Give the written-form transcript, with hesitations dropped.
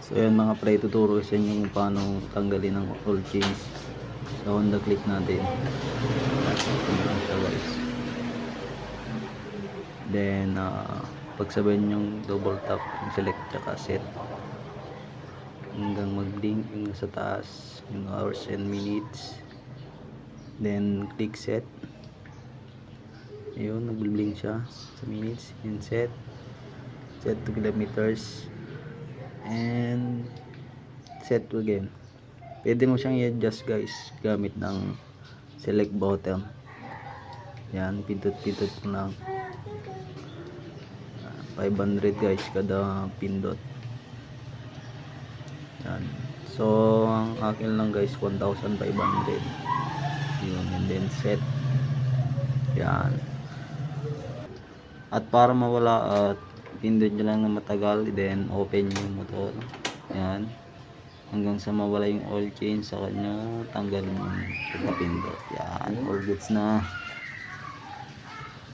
So yan mga pre, tuturo sa inyo kung paano tanggalin ang oil change sa Honda Click natin. Yan siya guys. Then pagsabayin yung double tap, yung select tsaka set hanggang mag-blink yung sa taas, yung hours and minutes. Then click set. Ayun, nag-blink siya sa minutes. And set to kilometers and set to again. Pwede mo siyang i-adjust guys gamit ng select button. Yan, pindot-pindot mo lang. 500 guys kada pindot. Yan. So ang akin lang guys 1,500. Yun, and then set. Yan. At para mawala at pindot nyo lang na matagal, then open yung motor. Yan. Hanggang sa mawala yung oil change sa kanya, tanggalin yung pindot. Yan, all goods na.